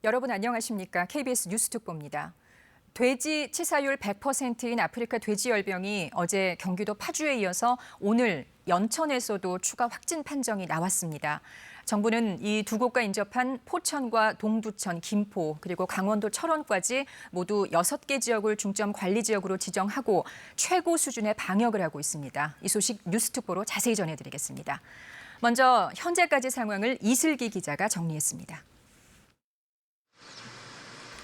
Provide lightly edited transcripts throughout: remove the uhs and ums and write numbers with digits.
여러분 안녕하십니까? KBS 뉴스특보입니다. 돼지 치사율 100%인 아프리카 돼지열병이 어제 경기도 파주에 이어서 오늘 연천에서도 추가 확진 판정이 나왔습니다. 정부는 이 두 곳과 인접한 포천과 동두천, 김포, 그리고 강원도 철원까지 모두 6개 지역을 중점 관리 지역으로 지정하고 최고 수준의 방역을 하고 있습니다. 이 소식 뉴스특보로 자세히 전해드리겠습니다. 먼저 현재까지 상황을 이슬기 기자가 정리했습니다.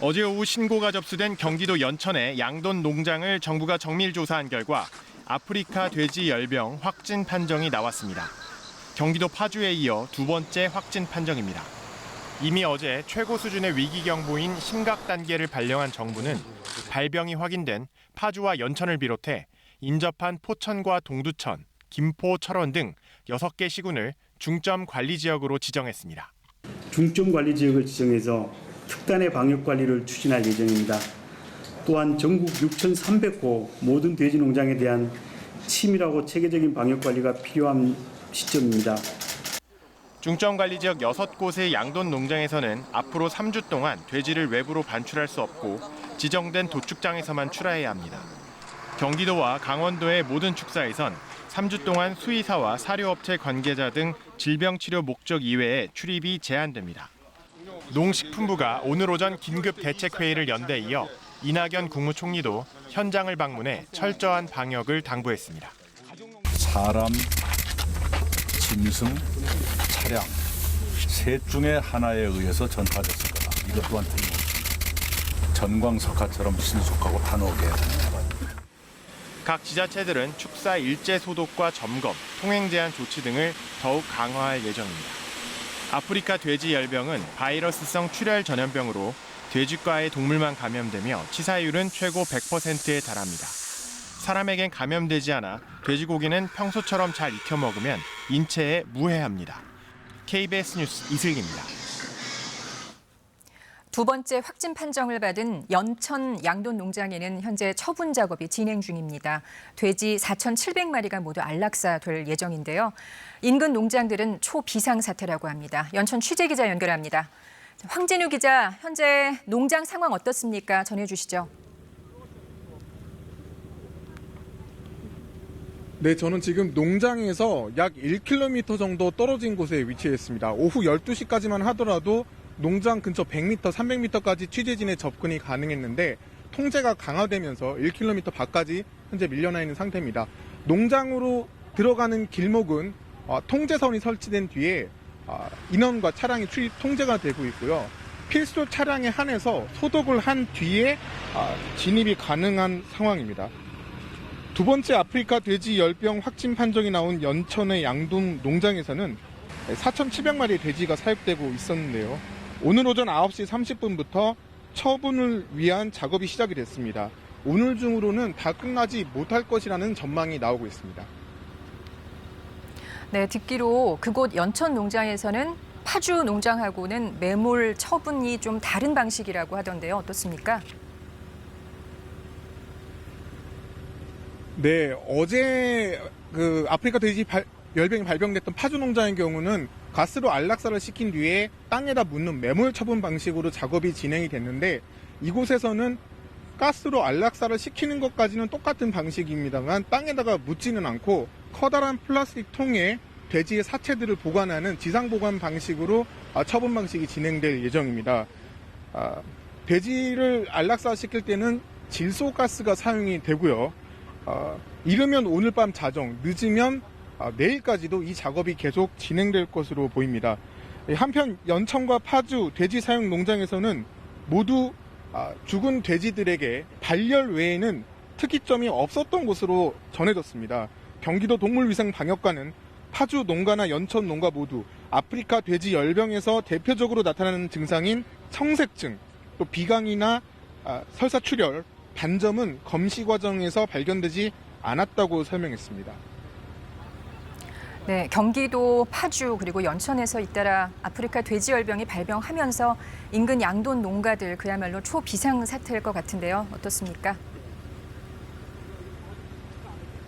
어제 오후 신고가 접수된 경기도 연천의 양돈 농장을 정부가 정밀 조사한 결과 아프리카 돼지 열병 확진 판정이 나왔습니다. 경기도 파주에 이어 두 번째 확진 판정입니다. 이미 어제 최고 수준의 위기 경보인 심각 단계를 발령한 정부는 발병이 확인된 파주와 연천을 비롯해 인접한 포천과 동두천, 김포, 철원 등 6개 시군을 중점 관리 지역으로 지정했습니다. 중점 관리 지역을 지정해서 특단의 방역 관리를 추진할 예정입니다. 또한 전국 6,300호 모든 돼지 농장에 대한 치밀하고 체계적인 방역 관리가 필요한 시점입니다. 중점 관리 지역 6곳의 양돈 농장에서는 앞으로 3주 동안 돼지를 외부로 반출할 수 없고 지정된 도축장에서만 출하해야 합니다. 경기도와 강원도의 모든 축사에선 3주 동안 수의사와 사료업체 관계자 등 질병치료 목적 이외에 출입이 제한됩니다. 농식품부가 오늘 오전 긴급 대책회의를 연 데 이어 이낙연 국무총리도 현장을 방문해 철저한 방역을 당부했습니다. 사람, 짐승, 차량 셋 중에 하나에 의해서 전파됐을 거다. 이것 또한 틀림없습니다. 전광석화처럼 신속하고 단호하게 해야 됩니다. 각 지자체들은 축사 일제 소독과 점검, 통행 제한 조치 등을 더욱 강화할 예정입니다. 아프리카 돼지 열병은 바이러스성 출혈 전염병으로 돼지과의 동물만 감염되며 치사율은 최고 100%에 달합니다. 사람에겐 감염되지 않아 돼지고기는 평소처럼 잘 익혀 먹으면 인체에 무해합니다. KBS 뉴스 이슬기입니다. 두 번째 확진 판정을 받은 연천 양돈 농장에는 현재 처분 작업이 진행 중입니다. 돼지 4,700마리가 모두 안락사될 예정인데요. 인근 농장들은 초비상 사태라고 합니다. 연천 취재 기자 연결합니다. 황진우 기자, 현재 농장 상황 어떻습니까? 전해주시죠. 네, 저는 지금 농장에서 약 1km 정도 떨어진 곳에 위치해 있습니다. 오후 12시까지만 하더라도 농장 근처 100m, 300m까지 취재진의 접근이 가능했는데 통제가 강화되면서 1km 밖까지 현재 밀려나 있는 상태입니다. 농장으로 들어가는 길목은 통제선이 설치된 뒤에 인원과 차량이 출입 통제가 되고 있고요. 필수 차량에 한해서 소독을 한 뒤에 진입이 가능한 상황입니다. 두 번째 아프리카 돼지 열병 확진 판정이 나온 연천의 양돈 농장에서는 4,700마리의 돼지가 사육되고 있었는데요. 오늘 오전 9시 30분부터 처분을 위한 작업이 시작이 됐습니다. 오늘 중으로는 다 끝나지 못할 것이라는 전망이 나오고 있습니다. 네, 듣기로 그곳 연천 농장에서는 파주 농장하고는 매몰 처분이 좀 다른 방식이라고 하던데요. 어떻습니까? 네, 어제 아프리카 돼지 열병이 발병됐던 파주 농장의 경우는 가스로 안락사를 시킨 뒤에 땅에다 묻는 매몰 처분 방식으로 작업이 진행이 됐는데 이곳에서는 가스로 안락사를 시키는 것까지는 똑같은 방식입니다만 땅에다가 묻지는 않고 커다란 플라스틱 통에 돼지의 사체들을 보관하는 지상 보관 방식으로 처분 방식이 진행될 예정입니다. 돼지를 안락사 시킬 때는 질소가스가 사용이 되고요. 이르면 오늘 밤 자정, 늦으면 내일까지도 이 작업이 계속 진행될 것으로 보입니다. 한편 연천과 파주 돼지 사육 농장에서는 모두 죽은 돼지들에게 발열 외에는 특이점이 없었던 것으로 전해졌습니다. 경기도 동물위생방역관은 파주 농가나 연천 농가 모두 아프리카 돼지 열병에서 대표적으로 나타나는 증상인 청색증, 또 비강이나 설사출혈, 반점은 검시 과정에서 발견되지 않았다고 설명했습니다. 네, 경기도 파주 그리고 연천에서 잇따라 아프리카 돼지열병이 발병하면서 인근 양돈 농가들 그야말로 초비상 사태일 것 같은데요. 어떻습니까?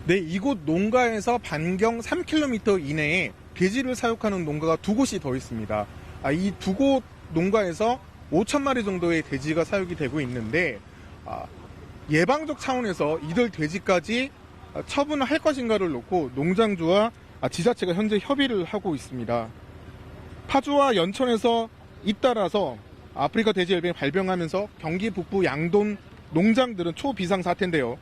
네, 이곳 농가에서 반경 3km 이내에 돼지를 사육하는 농가가 두 곳이 더 있습니다. 이 두 곳 농가에서 5,000마리 정도의 돼지가 사육이 되고 있는데 예방적 차원에서 이들 돼지까지 처분을 할 것인가를 놓고 농장주와 지자체가 현재 협의를 하고 있습니다. 파주와 연천에서 잇따라서 아프리카 돼지열병이 발병하면서 경기 북부 양돈 농장들은 초비상 사태인데요.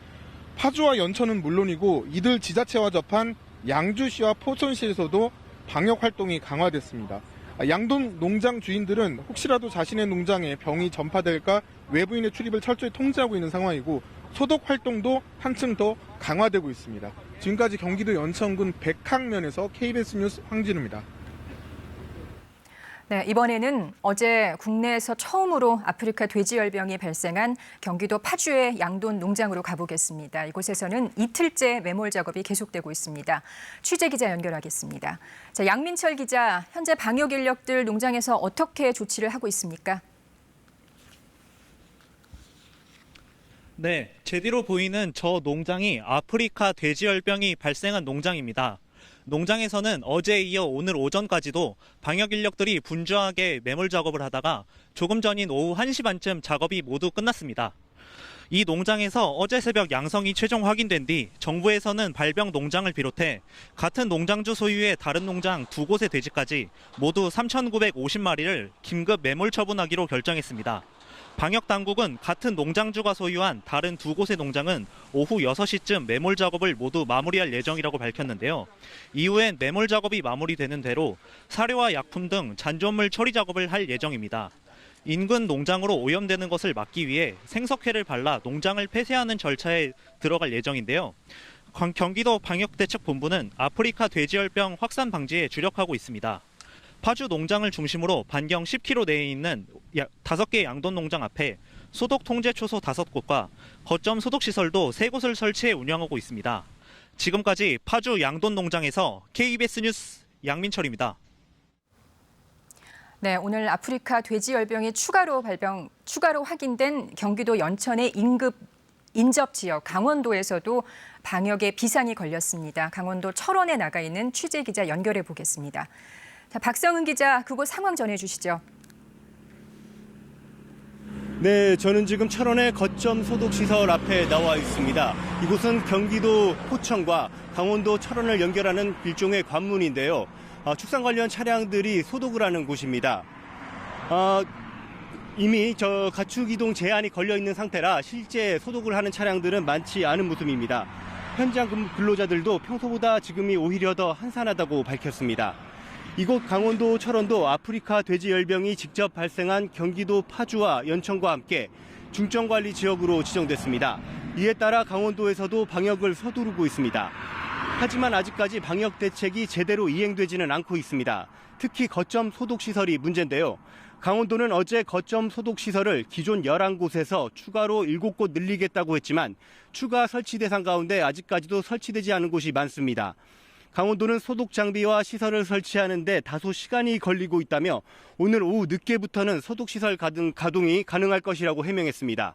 파주와 연천은 물론이고 이들 지자체와 접한 양주시와 포천시에서도 방역 활동이 강화됐습니다. 양돈 농장 주인들은 혹시라도 자신의 농장에 병이 전파될까 외부인의 출입을 철저히 통제하고 있는 상황이고 소독 활동도 한층 더 강화되고 있습니다. 지금까지 경기도 연천군 백항면에서 KBS 뉴스 황진우입니다. 네, 이번에는 어제 국내에서 처음으로 아프리카 돼지열병이 발생한 경기도 파주의 양돈 농장으로 가보겠습니다. 이곳에서는 이틀째 매몰 작업이 계속되고 있습니다. 취재 기자 연결하겠습니다. 자, 양민철 기자, 현재 방역 인력들 농장에서 어떻게 조치를 하고 있습니까? 네, 제 뒤로 보이는 저 농장이 아프리카 돼지열병이 발생한 농장입니다. 농장에서는 어제에 이어 오늘 오전까지도 방역 인력들이 분주하게 매몰 작업을 하다가 조금 전인 오후 1시 반쯤 작업이 모두 끝났습니다. 이 농장에서 어제 새벽 양성이 최종 확인된 뒤 정부에서는 발병 농장을 비롯해 같은 농장주 소유의 다른 농장 2곳의 돼지까지 모두 3,950마리를 긴급 매몰 처분하기로 결정했습니다. 방역당국은 같은 농장주가 소유한 다른 2곳의 농장은 오후 6시쯤 매몰 작업을 모두 마무리할 예정이라고 밝혔는데요. 이후엔 매몰 작업이 마무리되는 대로 사료와 약품 등 잔존물 처리 작업을 할 예정입니다. 인근 농장으로 오염되는 것을 막기 위해 생석회를 발라 농장을 폐쇄하는 절차에 들어갈 예정인데요. 경기도 방역대책본부는 아프리카 돼지열병 확산 방지에 주력하고 있습니다. 파주 농장을 중심으로 반경 10km 내에 있는 5개의 양돈 농장 앞에 소독 통제 초소 5곳과 거점 소독 시설도 3곳을 설치해 운영하고 있습니다. 지금까지 파주 양돈 농장에서 KBS 뉴스 양민철입니다. 네, 오늘 아프리카 돼지열병이 추가로 확인된 경기도 연천의 인접 지역 강원도에서도 방역에 비상이 걸렸습니다. 강원도 철원에 나가 있는 취재 기자 연결해 보겠습니다. 자, 박성은 기자, 그곳 상황 전해주시죠. 네, 저는 지금 철원의 거점 소독시설 앞에 나와 있습니다. 이곳은 경기도 포천과 강원도 철원을 연결하는 일종의 관문인데요. 축산 관련 차량들이 소독을 하는 곳입니다. 이미 가축 이동 제한이 걸려 있는 상태라 실제 소독을 하는 차량들은 많지 않은 모습입니다. 현장 근로자들도 평소보다 지금이 오히려 더 한산하다고 밝혔습니다. 이곳 강원도 철원도 아프리카 돼지열병이 직접 발생한 경기도 파주와 연천과 함께 중점관리 지역으로 지정됐습니다. 이에 따라 강원도에서도 방역을 서두르고 있습니다. 하지만 아직까지 방역 대책이 제대로 이행되지는 않고 있습니다. 특히 거점 소독시설이 문제인데요. 강원도는 어제 거점 소독시설을 기존 11곳에서 추가로 7곳 늘리겠다고 했지만 추가 설치 대상 가운데 아직까지도 설치되지 않은 곳이 많습니다. 강원도는 소독 장비와 시설을 설치하는 데 다소 시간이 걸리고 있다며 오늘 오후 늦게부터는 소독시설 가동이 가능할 것이라고 해명했습니다.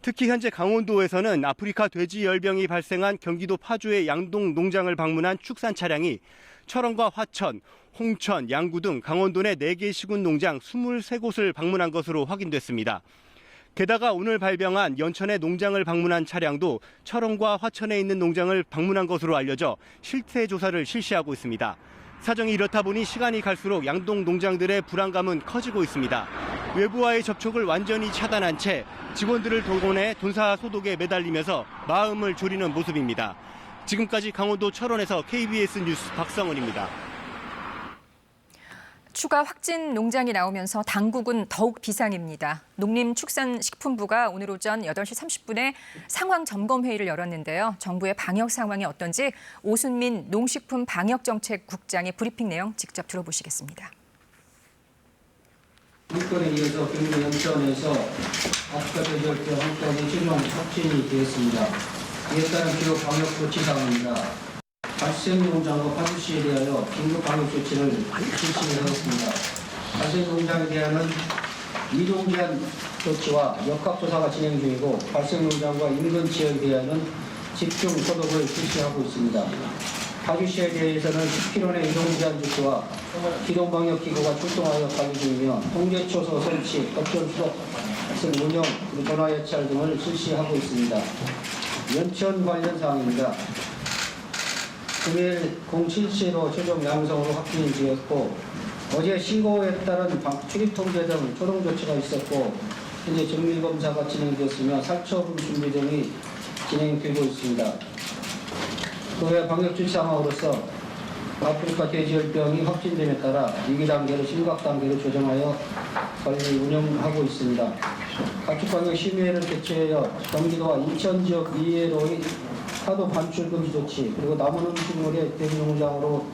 특히 현재 강원도에서는 아프리카 돼지열병이 발생한 경기도 파주의 양동 농장을 방문한 축산 차량이 철원과 화천, 홍천, 양구 등 강원도 내 4개 시군 농장 23곳을 방문한 것으로 확인됐습니다. 게다가 오늘 발병한 연천의 농장을 방문한 차량도 철원과 화천에 있는 농장을 방문한 것으로 알려져 실태 조사를 실시하고 있습니다. 사정이 이렇다 보니 시간이 갈수록 양동 농장들의 불안감은 커지고 있습니다. 외부와의 접촉을 완전히 차단한 채 직원들을 동원해 돈사 소독에 매달리면서 마음을 졸이는 모습입니다. 지금까지 강원도 철원에서 KBS 뉴스 박성원입니다. 추가 확진 농장이 나오면서 당국은 더욱 비상입니다. 농림축산식품부가 오늘 오전 8시 30분에 상황 점검 회의를 열었는데요. 정부의 방역 상황이 어떤지 오순민 농식품방역정책국장의 브리핑 내용 직접 들어보시겠습니다. 이건에 이어서 경기도 연천에서 아프리카 돼지열병 확산이 최종 확진이 되었습니다. 이에 따른 기록 방역 조치 사항입니다. 발생농장과 파주시에 대하여 긴급 방역 조치를 실시하였습니다. 발생농장에 대하여는 이동기한 조치와 역학조사가 진행 중이고 발생농장과 인근 지역에 대하여는 집중 소독을 실시하고 있습니다. 파주시에 대해서는 10km 내 이동 제한 조치와 기동 방역 기구가 출동하여 관리 중이며 통제초소 설치, 법정 수석 운영, 그리고 전화 예찰 등을 실시하고 있습니다. 연천 관련 사항입니다. 금일 07시로 최종 양성으로 확진이 되었고 어제 신고에 따른 출입 통제 등 초동 조치가 있었고 현재 정밀 검사가 진행되었으며 살처분 준비 등이 진행되고 있습니다. 그 외 방역 주시 상황으로서 아프리카 돼지열병이 확진됨에 따라 위기 단계로 심각 단계로 조정하여 관리 운영하고 있습니다. 가축방역 심의회를 개최하여 경기도와 인천 지역 이외로의 하도 반출 금지 조치 그리고 남은 음식물의 돼지농장으로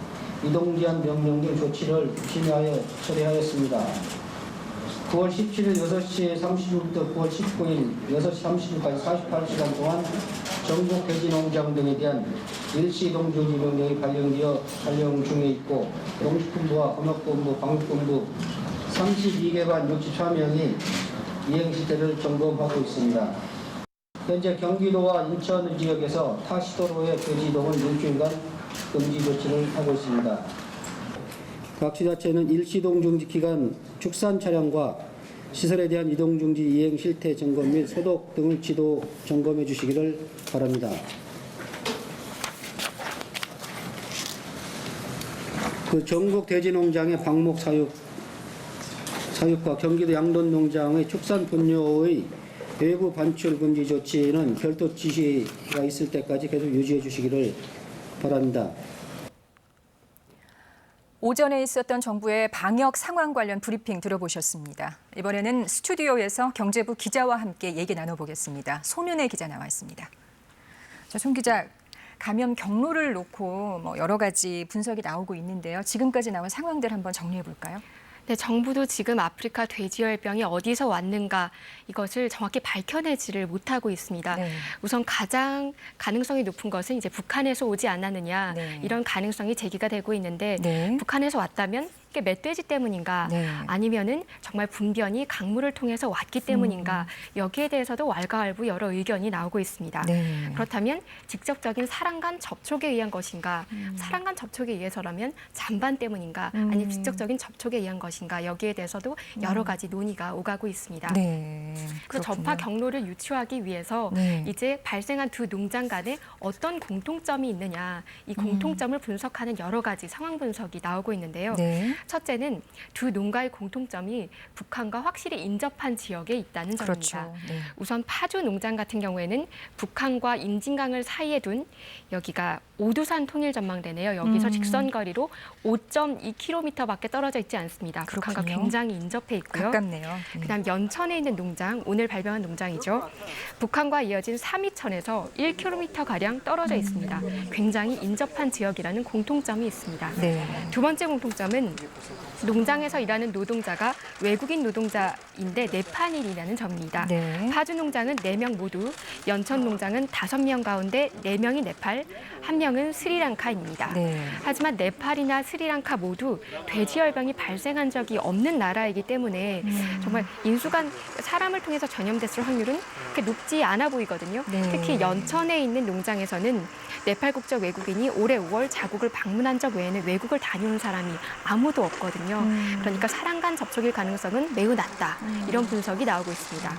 이동 제한 명령 등 조치를 심의하여 처리하였습니다. 9월 17일 6시 30분부터 9월 19일 6시 30분까지 48시간 동안 전국 돼지농장 등에 대한 일시 이동 중지 명령이 발령 중에 있고 농식품부와 검역본부, 방역본부 32개반 64명이 이행 시대를 점검하고 있습니다. 현재 경기도와 인천 지역에서 타 시도로의 돼지 이동은 일주일간 금지 조치를 하고 있습니다. 각 지자체는 일시이동 중지 기간 축산 차량과 시설에 대한 이동 중지 이행 실태 점검 및 소독 등을 지도 점검해 주시기를 바랍니다. 전국 돼지농장의 방목 사육과 경기도 양돈 농장의 축산 분뇨의 외부 반출 금지 조치는 별도 지시가 있을 때까지 계속 유지해 주시기를 바랍니다. 오전에 있었던 정부의 방역 상황 관련 브리핑 들어보셨습니다. 이번에는 스튜디오에서 경제부 기자와 함께 얘기 나눠보겠습니다. 손은혜 기자 나와 있습니다. 손 기자, 감염 경로를 놓고 여러 가지 분석이 나오고 있는데요. 지금까지 나온 상황들 한번 정리해 볼까요? 네, 정부도 지금 아프리카 돼지열병이 어디서 왔는가 이것을 정확히 밝혀내지를 못하고 있습니다. 네. 우선 가장 가능성이 높은 것은 이제 북한에서 오지 않았느냐 네. 이런 가능성이 제기가 되고 있는데 네. 북한에서 왔다면 그게 멧돼지 때문인가 네. 아니면은 정말 분변이 강물을 통해서 왔기 때문인가 여기에 대해서도 왈가왈부 여러 의견이 나오고 있습니다. 네. 그렇다면 직접적인 사람 간 접촉에 의한 것인가 사람 간 접촉에 의해서라면 잔반 때문인가 아니면 직접적인 접촉에 의한 것인가 여기에 대해서도 여러 가지 논의가 오가고 있습니다. 네. 그래서 그렇군요. 전파 경로를 유추하기 위해서 네. 이제 발생한 두 농장 간에 어떤 공통점이 있느냐 이 공통점을 분석하는 여러 가지 상황 분석이 나오고 있는데요. 네. 첫째는 두 농가의 공통점이 북한과 확실히 인접한 지역에 있다는 점입니다. 그렇죠. 네. 우선 파주 농장 같은 경우에는 북한과 임진강을 사이에 둔 여기가 오두산 통일전망대네요. 여기서 직선거리로 5.2km밖에 떨어져 있지 않습니다. 북한과 그렇군요. 굉장히 인접해 있고요. 가깝네요. 그다음 연천에 있는 농장, 오늘 발병한 농장이죠. 북한과 이어진 삼이천에서 1km가량 떨어져 있습니다. 굉장히 인접한 지역이라는 공통점이 있습니다. 네. 두 번째 공통점은 농장에서 일하는 노동자가 외국인 노동자인데 네팔인이라는 점입니다. 네. 파주 농장은 4명 모두, 연천 농장은 5명 가운데 4명이 네팔, 1명은 스리랑카입니다. 네. 하지만 네팔이나 스리랑카 모두 돼지열병이 발생한 적이 없는 나라이기 때문에 정말 인수간 사람을 통해서 전염됐을 확률은 그렇게 높지 않아 보이거든요. 네. 특히 연천에 있는 농장에서는 네팔 국적 외국인이 올해 5월 자국을 방문한 적 외에는 외국을 다녀온 사람이 아무도 없거든요. 그러니까 사람 간 접촉일 가능성은 매우 낮다. 이런 분석이 나오고 있습니다.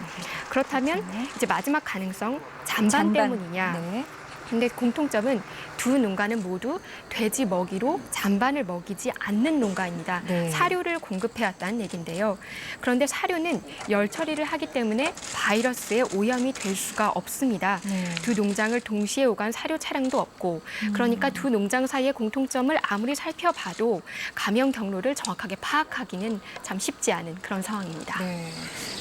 그렇다면 이제 마지막 가능성 잔반 때문이냐. 네. 근데 공통점은 두 농가는 모두 돼지 먹이로 잔반을 먹이지 않는 농가입니다. 네. 사료를 공급해왔다는 얘기인데요. 그런데 사료는 열 처리를 하기 때문에 바이러스에 오염이 될 수가 없습니다. 네. 두 농장을 동시에 오간 사료 차량도 없고 그러니까 두 농장 사이의 공통점을 아무리 살펴봐도 감염 경로를 정확하게 파악하기는 참 쉽지 않은 그런 상황입니다. 네.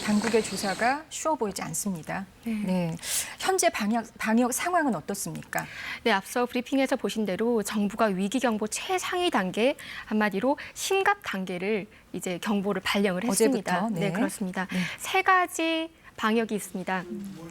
당국의 조사가 쉬워 보이지 않습니다. 네. 네. 현재 방역 상황은 어떻습니까? 네, 앞서 브리핑에서 보신 대로 정부가 위기경보 최상위 단계, 한마디로 심각 단계를 이제 경보를 발령을 했습니다. 어제부터? 네. 네, 그렇습니다. 네. 3가지 방역이 있습니다.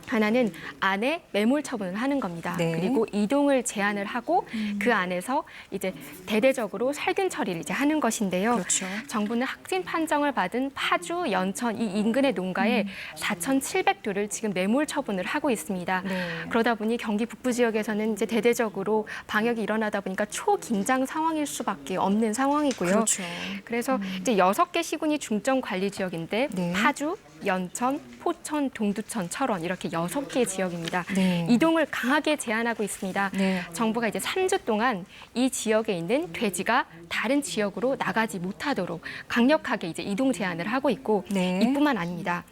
하나는 안에 매몰 처분을 하는 겁니다. 네. 그리고 이동을 제한을 하고 그 안에서 이제 대대적으로 살균 처리를 이제 하는 것인데요. 그렇죠. 정부는 확진 판정을 받은 파주, 연천 이 인근의 농가에 4,700도를 지금 매몰 처분을 하고 있습니다. 네. 그러다 보니 경기 북부 지역에서는 이제 대대적으로 방역이 일어나다 보니까 초긴장 상황일 수밖에 없는 상황이고요. 그렇죠. 그래서 이제 6개 시군이 중점 관리 지역인데 네. 파주, 연천, 포천, 동두천, 철원 이렇게 6개의 지역입니다. 네. 이동을 강하게 제한하고 있습니다. 네. 정부가 이제 3주 동안 이 지역에 있는 돼지가 다른 지역으로 나가지 못하도록 강력하게 이제 이동 제한을 하고 있고 네. 이뿐만 아닙니다.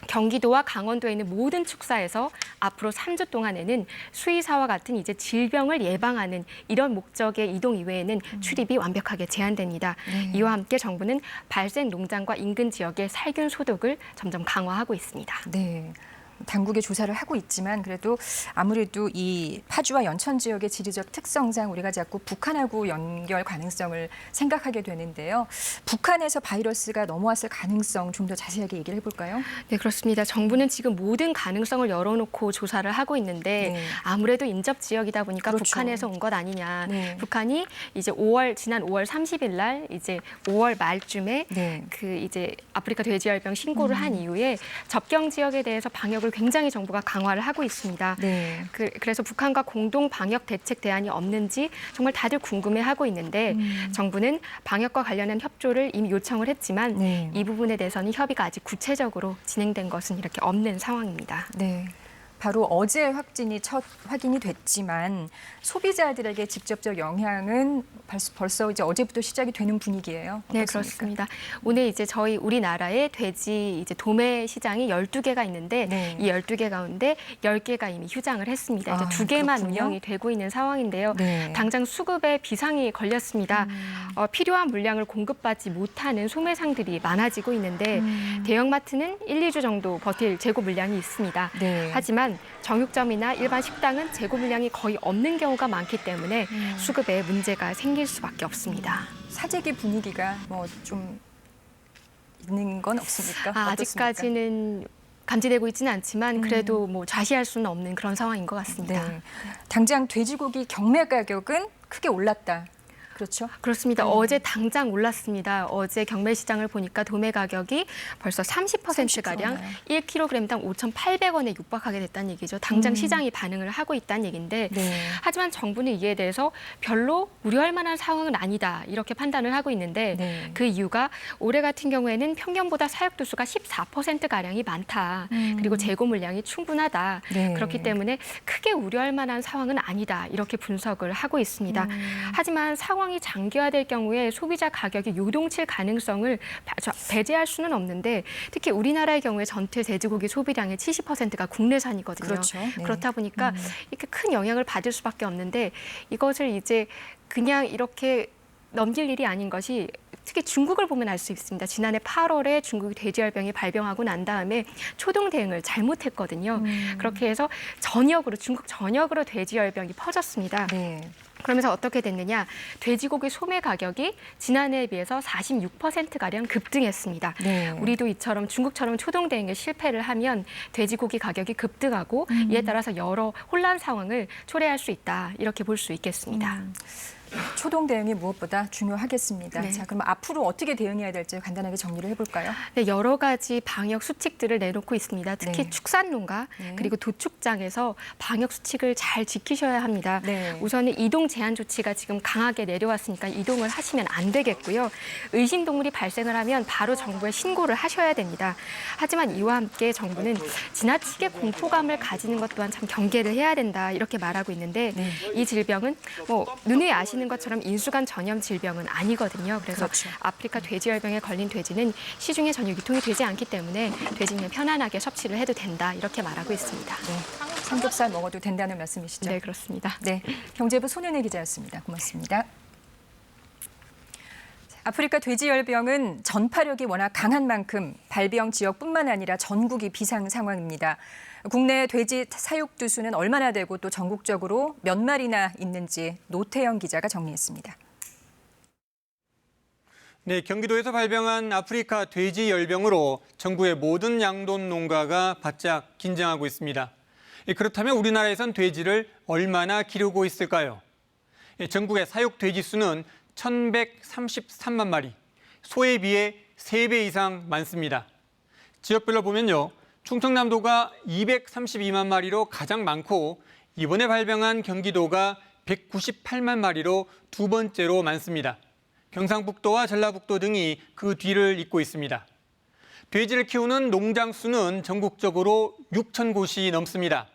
경기도와 강원도에 있는 모든 축사에서 앞으로 3주 동안에는 수의사와 같은 이제 질병을 예방하는 이런 목적의 이동 이외에는 출입이 완벽하게 제한됩니다. 네. 이와 함께 정부는 발생 농장과 인근 지역의 살균 소독을 점점 강화하고 있습니다. 네. 당국의 조사를 하고 있지만 그래도 아무래도 이 파주와 연천 지역의 지리적 특성상 우리가 자꾸 북한하고 연결 가능성을 생각하게 되는데요. 북한에서 바이러스가 넘어왔을 가능성 좀 더 자세하게 얘기를 해볼까요? 네, 그렇습니다. 정부는 지금 모든 가능성을 열어놓고 조사를 하고 있는데 네. 아무래도 인접 지역이다 보니까 그렇죠. 북한에서 온 것 아니냐. 네. 북한이 이제 지난 5월 30일 날 이제 5월 말쯤에 네. 그 이제 아프리카 돼지열병 신고를 한 이후에 접경 지역에 대해서 방역을 굉장히 정부가 강화를 하고 있습니다. 네. 그래서 북한과 공동 방역 대책 대안이 없는지 정말 다들 궁금해하고 있는데 정부는 방역과 관련한 협조를 이미 요청을 했지만 네. 이 부분에 대해서는 협의가 아직 구체적으로 진행된 것은 이렇게 없는 상황입니다. 네. 바로 어제 확진이 첫 확인이 됐지만 소비자들에게 직접적 영향은 벌써 이제 어제부터 시작이 되는 분위기예요. 네, 어떻습니까? 그렇습니다. 오늘 이제 저희 우리나라에 돼지 이제 도매 시장이 12개가 있는데 네. 이 12개 가운데 10개가 이미 휴장을 했습니다. 이제 아, 2개만 그렇군요. 운영이 되고 있는 상황인데요. 네. 당장 수급에 비상이 걸렸습니다. 필요한 물량을 공급받지 못하는 소매상들이 많아지고 있는데 대형마트는 1, 2주 정도 버틸 재고 물량이 있습니다. 네. 하지만 정육점이나 일반 식당은 재고 물량이 거의 없는 경우가 많기 때문에 수급에 문제가 생길 수밖에 없습니다. 사재기 분위기가 뭐 좀 있는 건 없습니까? 어떻습니까? 아직까지는 감지되고 있지는 않지만 그래도 뭐 좌시할 수는 없는 그런 상황인 것 같습니다. 네. 당장 돼지고기 경매 가격은 크게 올랐다. 그렇죠? 그렇습니다. 어제 당장 올랐습니다. 어제 경매 시장을 보니까 도매 가격이 벌써 30%가량 1kg당 5,800원에 육박하게 됐다는 얘기죠. 당장 시장이 반응을 하고 있다는 얘기인데 네. 하지만 정부는 이에 대해서 별로 우려할 만한 상황은 아니다 이렇게 판단을 하고 있는데 네. 그 이유가 올해 같은 경우에는 평년보다 사육 두수가 14%가량이 많다. 그리고 재고 물량이 충분하다. 네. 그렇기 때문에 크게 우려할 만한 상황은 아니다. 이렇게 분석을 하고 있습니다. 하지만 상황이 장기화될 경우에 소비자 가격이 요동칠 가능성을 배제할 수는 없는데 특히 우리나라의 경우에 전체 돼지고기 소비량의 70%가 국내산이거든요. 그렇죠. 네. 그렇다 보니까 이렇게 큰 영향을 받을 수밖에 없는데 이것을 이제 그냥 이렇게 넘길 일이 아닌 것이 특히 중국을 보면 알 수 있습니다. 지난해 8월에 중국이 돼지열병이 발병하고 난 다음에 초동 대응을 잘못했거든요. 그렇게 해서 중국 전역으로 돼지열병이 퍼졌습니다. 네. 그러면서 어떻게 됐느냐. 돼지고기 소매 가격이 지난해에 비해서 46%가량 급등했습니다. 네. 우리도 이처럼 중국처럼 초동 대응에 실패를 하면 돼지고기 가격이 급등하고 이에 따라서 여러 혼란 상황을 초래할 수 있다. 이렇게 볼 수 있겠습니다. 초동 대응이 무엇보다 중요하겠습니다. 네. 자, 그럼 앞으로 어떻게 대응해야 될지 간단하게 정리를 해볼까요? 네, 여러 가지 방역 수칙들을 내놓고 있습니다. 특히 네. 축산농가 네. 그리고 도축장에서 방역 수칙을 잘 지키셔야 합니다. 네. 우선은 이동 제한 조치가 지금 강하게 내려왔으니까 이동을 하시면 안 되겠고요. 의심 동물이 발생을 하면 바로 정부에 신고를 하셔야 됩니다. 하지만 이와 함께 정부는 지나치게 공포감을 가지는 것 또한 참 경계를 해야 된다 이렇게 말하고 있는데 네. 이 질병은 뭐 누누이 아시는 것처럼 인수간 전염 질병은 아니거든요. 그래서 그렇죠. 아프리카 돼지열병에 걸린 돼지는 시중에 전혀 유통이 되지 않기 때문에 돼지는 편안하게 섭취를 해도 된다 이렇게 말하고 있습니다. 네. 삼겹살 먹어도 된다는 말씀이시죠? 네, 그렇습니다. 네, 경제부 손은혜 기자였습니다. 고맙습니다. 아프리카 돼지열병은 전파력이 워낙 강한 만큼 발병 지역뿐만 아니라 전국이 비상 상황입니다. 국내 돼지 사육 두수는 얼마나 되고 또 전국적으로 몇 마리나 있는지 노태영 기자가 정리했습니다. 네, 경기도에서 발병한 아프리카 돼지 열병으로 전국의 모든 양돈 농가가 바짝 긴장하고 있습니다. 그렇다면 우리나라에선 돼지를 얼마나 기르고 있을까요? 전국의 사육 돼지 수는 1,133만 마리, 소에 비해 3배 이상 많습니다. 지역별로 보면요, 충청남도가 232만 마리로 가장 많고 이번에 발병한 경기도가 198만 마리로 두 번째로 많습니다. 경상북도와 전라북도 등이 그 뒤를 잇고 있습니다. 돼지를 키우는 농장 수는 전국적으로 6천 곳이 넘습니다.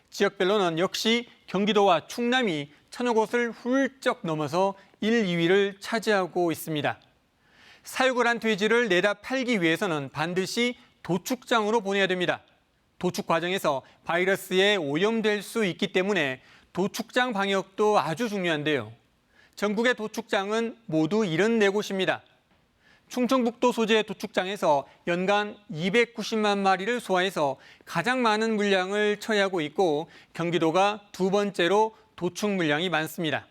지역별로는 역시 경기도와 충남이 1,000여 곳을 훌쩍 넘어서 1, 2위를 차지하고 있습니다. 사육을 한 돼지를 내다 팔기 위해서는 반드시 도축장으로 보내야 됩니다. 도축 과정에서 바이러스에 오염될 수 있기 때문에 도축장 방역도 아주 중요한데요. 전국의 도축장은 모두 74곳입니다. 충청북도 소재의 도축장에서 연간 290만 마리를 소화해서 가장 많은 물량을 처리하고 있고 경기도가 두 번째로 도축 물량이 많습니다.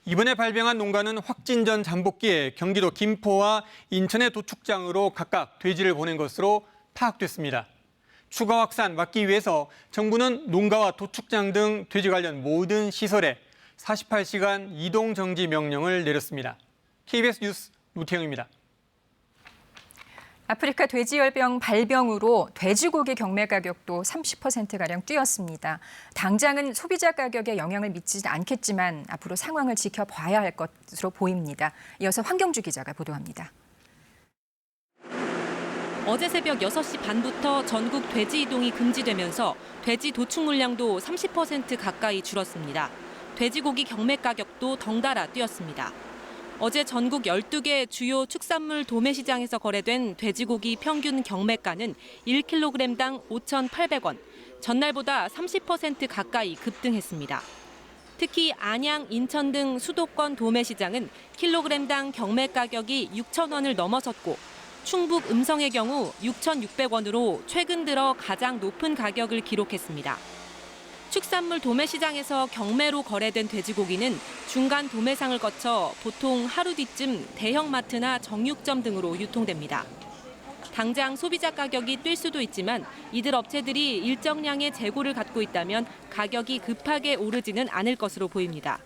이번에 발병한 농가는 확진 전 잠복기에 경기도 김포와 인천의 도축장으로 각각 돼지를 보낸 것으로 파악됐습니다. 추가 확산 막기 위해서 정부는 농가와 도축장 등 돼지 관련 모든 시설에 48시간 이동 정지 명령을 내렸습니다. KBS 뉴스 노태영입니다. 아프리카 돼지열병 발병으로 돼지고기 경매 가격도 30%가량 뛰었습니다. 당장은 소비자 가격에 영향을 미치지 않겠지만 앞으로 상황을 지켜봐야 할 것으로 보입니다. 이어서 황경주 기자가 보도합니다. 어제 새벽 6시 반부터 전국 돼지 이동이 금지되면서 돼지 도축 물량도 30% 가까이 줄었습니다. 돼지고기 경매 가격도 덩달아 뛰었습니다. 어제 전국 12개 주요 축산물 도매시장에서 거래된 돼지고기 평균 경매가는 1kg당 5,800원, 전날보다 30% 가까이 급등했습니다. 특히 안양, 인천 등 수도권 도매시장은 킬로그램당 경매 가격이 6,000원을 넘어섰고 충북 음성의 경우 6,600원으로 최근 들어 가장 높은 가격을 기록했습니다. 축산물 도매시장에서 경매로 거래된 돼지고기는 중간 도매상을 거쳐 보통 하루 뒤쯤 대형마트나 정육점 등으로 유통됩니다. 당장 소비자 가격이 뛸 수도 있지만 이들 업체들이 일정량의 재고를 갖고 있다면 가격이 급하게 오르지는 않을 것으로 보입니다.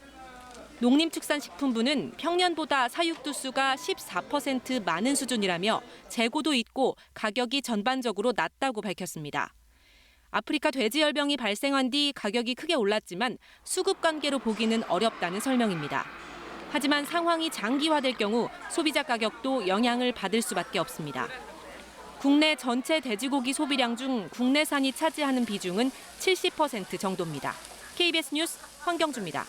농림축산식품부는 평년보다 사육 두수가 14% 많은 수준이라며 재고도 있고 가격이 전반적으로 낮다고 밝혔습니다. 아프리카 돼지열병이 발생한 뒤 가격이 크게 올랐지만 수급 관계로 보기는 어렵다는 설명입니다. 하지만 상황이 장기화될 경우 소비자 가격도 영향을 받을 수밖에 없습니다. 국내 전체 돼지고기 소비량 중 국내산이 차지하는 비중은 70% 정도입니다. KBS 뉴스 황경주입니다.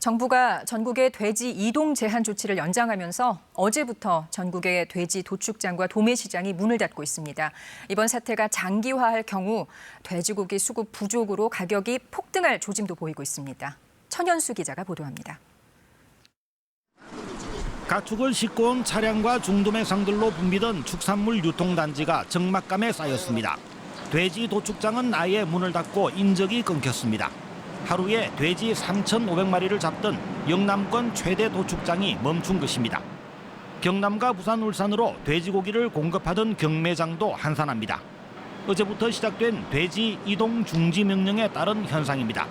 정부가 전국의 돼지 이동 제한 조치를 연장하면서 어제부터 전국의 돼지 도축장과 도매시장이 문을 닫고 있습니다. 이번 사태가 장기화할 경우 돼지고기 수급 부족으로 가격이 폭등할 조짐도 보이고 있습니다. 천현수 기자가 보도합니다. 가축을 싣고 온 차량과 중도매상들로 붐비던 축산물 유통단지가 적막감에 쌓였습니다. 돼지 도축장은 아예 문을 닫고 인적이 끊겼습니다. 하루에 돼지 3,500마리를 잡던 영남권 최대 도축장이 멈춘 것입니다. 경남과 부산, 울산으로 돼지고기를 공급하던 경매장도 한산합니다. 어제부터 시작된 돼지 이동 중지 명령에 따른 현상입니다.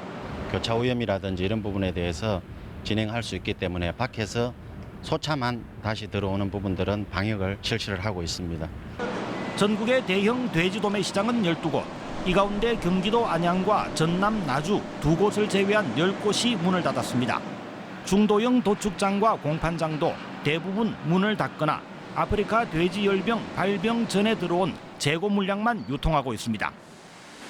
교차 오염이라든지 이런 부분에 대해서 진행할 수 있기 때문에 밖에서 소차만 다시 들어오는 부분들은 방역을 실시를 하고 있습니다. 전국의 대형 돼지 도매시장은 12곳, 이 가운데 경기도 안양과 전남 나주 두 곳을 제외한 10곳이 문을 닫았습니다. 중도형 도축장과 공판장도 대부분 문을 닫거나 아프리카 돼지열병 발병 전에 들어온 재고 물량만 유통하고 있습니다.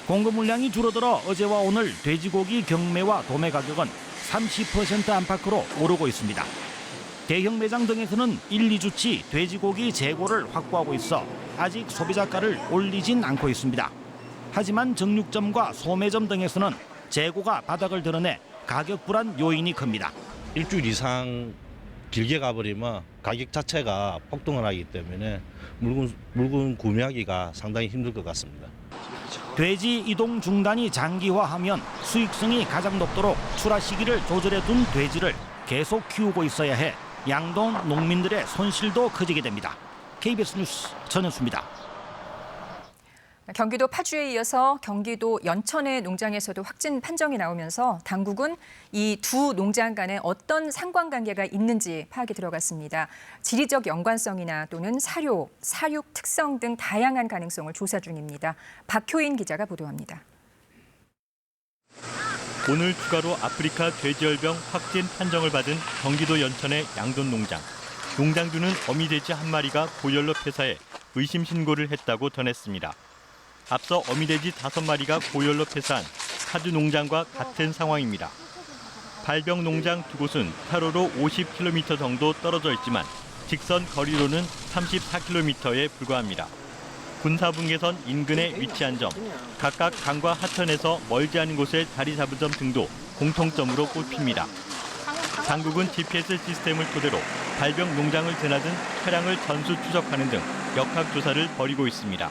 공급 물량이 줄어들어 어제와 오늘 돼지고기 경매와 도매 가격은 30% 안팎으로 오르고 있습니다. 대형 매장 등에서는 1, 2주치 돼지고기 재고를 확보하고 있어 아직 소비자가를 올리진 않고 있습니다. 하지만 정육점과 소매점 등에서는 재고가 바닥을 드러내 가격 불안 요인이 큽니다. 일주일 이상 길게 가버리면 가격 자체가 폭등을 하기 때문에 물건 구매하기가 상당히 힘들 것 같습니다. 돼지 이동 중단이 장기화하면 수익성이 가장 높도록 출하 시기를 조절해 둔 돼지를 계속 키우고 있어야 해 양돈 농민들의 손실도 커지게 됩니다. KBS 뉴스 전현수입니다. 경기도 파주에 이어서 경기도 연천의 농장에서도 확진 판정이 나오면서 당국은 이 두 농장 간에 어떤 상관관계가 있는지 파악에 들어갔습니다. 지리적 연관성이나 또는 사료, 사육 특성 등 다양한 가능성을 조사 중입니다. 박효인 기자가 보도합니다. 오늘 추가로 아프리카 돼지열병 확진 판정을 받은 경기도 연천의 양돈 농장. 농장주는 어미돼지 한 마리가 고열로 폐사해 의심 신고를 했다고 전했습니다. 앞서 어미돼지 5마리가 고열로 폐사한 파주 농장과 같은 상황입니다. 발병 농장 두 곳은 타로로 50km 정도 떨어져 있지만 직선 거리로는 34km에 불과합니다. 군사분계선 인근에 위치한 점, 각각 강과 하천에서 멀지 않은 곳에 자리 잡은 점 등도 공통점으로 꼽힙니다. 당국은 GPS 시스템을 토대로 발병 농장을 드나든 차량을 전수 추적하는 등 역학조사를 벌이고 있습니다.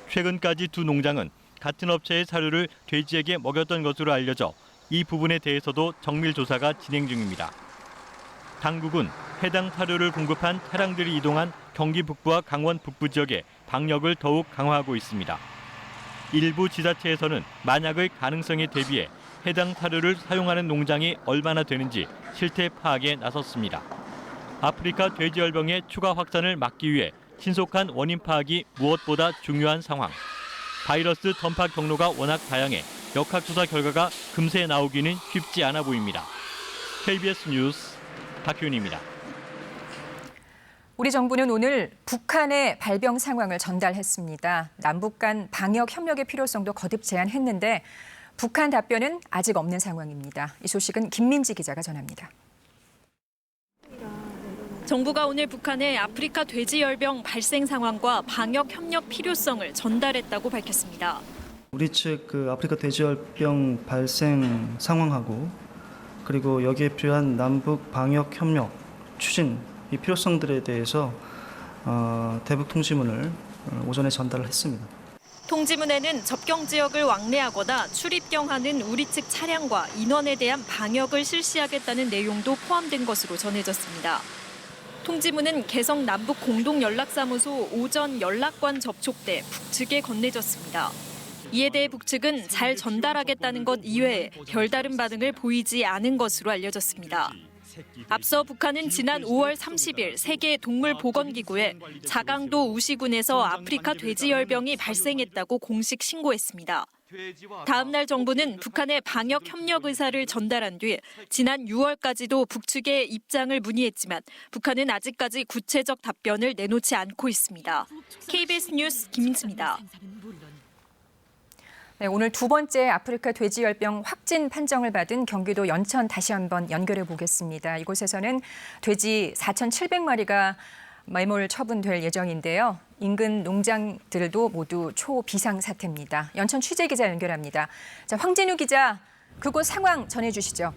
최근까지 두 농장은 같은 업체의 사료를 돼지에게 먹였던 것으로 알려져 이 부분에 대해서도 정밀 조사가 진행 중입니다. 당국은 해당 사료를 공급한 차량들이 이동한 경기 북부와 강원 북부 지역에 방역을 더욱 강화하고 있습니다. 일부 지자체에서는 만약의 가능성에 대비해 해당 사료를 사용하는 농장이 얼마나 되는지 실태 파악에 나섰습니다. 아프리카 돼지열병의 추가 확산을 막기 위해 신속한 원인 파악이 무엇보다 중요한 상황. 바이러스 전파 경로가 워낙 다양해 역학조사 결과가 금세 나오기는 쉽지 않아 보입니다. KBS 뉴스 박효인입니다. 우리 정부는 오늘 북한의 발병 상황을 전달했습니다. 남북 간 방역 협력의 필요성도 거듭 제안했는데 북한 답변은 아직 없는 상황입니다. 이 소식은 김민지 기자가 전합니다. 정부가 오늘 북한에 아프리카 돼지열병 발생 상황과 방역 협력 필요성을 전달했다고 밝혔습니다. 우리 측 아프리카 돼지열병 발생 상황하고 그리고 여기에 필요한 남북 방역 협력 추진 이 필요성들에 대해서 대북 통지문을 오전에 전달을 했습니다. 통지문에는 접경 지역을 왕래하거나 출입경하는 우리 측 차량과 인원에 대한 방역을 실시하겠다는 내용도 포함된 것으로 전해졌습니다. 통지문은 개성 남북 공동연락사무소 오전 연락관 접촉대 북측에 건네졌습니다. 이에 대해 북측은 잘 전달하겠다는 것 이외에 별다른 반응을 보이지 않은 것으로 알려졌습니다. 앞서 북한은 지난 5월 30일 세계 동물보건기구에 자강도 우시군에서 아프리카 돼지열병이 발생했다고 공식 신고했습니다. 다음 날 정부는 북한의 방역 협력 의사를 전달한 뒤 지난 6월까지도 북측의 입장을 문의했지만 북한은 아직까지 구체적 답변을 내놓지 않고 있습니다. KBS 뉴스 김민지입니다. 네, 오늘 두 번째 아프리카 돼지열병 확진 판정을 받은 경기도 연천 다시 한번 연결해 보겠습니다. 이곳에서는 돼지 4,700마리가 매몰 처분될 예정인데요. 인근 농장들도 모두 초비상 사태입니다. 연천 취재 기자 연결합니다. 자, 황진우 기자, 그곳 상황 전해주시죠.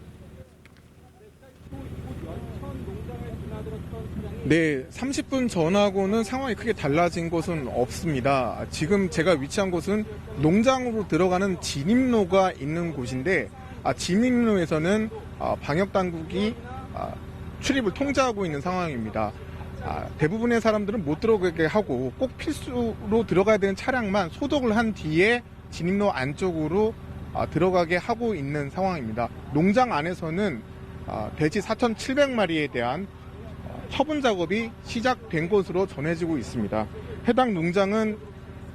네, 30분 전하고는 상황이 크게 달라진 곳은 없습니다. 지금 제가 위치한 곳은 농장으로 들어가는 진입로가 있는 곳인데 진입로에서는 방역당국이 출입을 통제하고 있는 상황입니다. 대부분의 사람들은 못 들어가게 하고 꼭 필수로 들어가야 되는 차량만 소독을 한 뒤에 진입로 안쪽으로 들어가게 하고 있는 상황입니다. 농장 안에서는 돼지 4,700마리에 대한 처분 작업이 시작된 것으로 전해지고 있습니다. 해당 농장은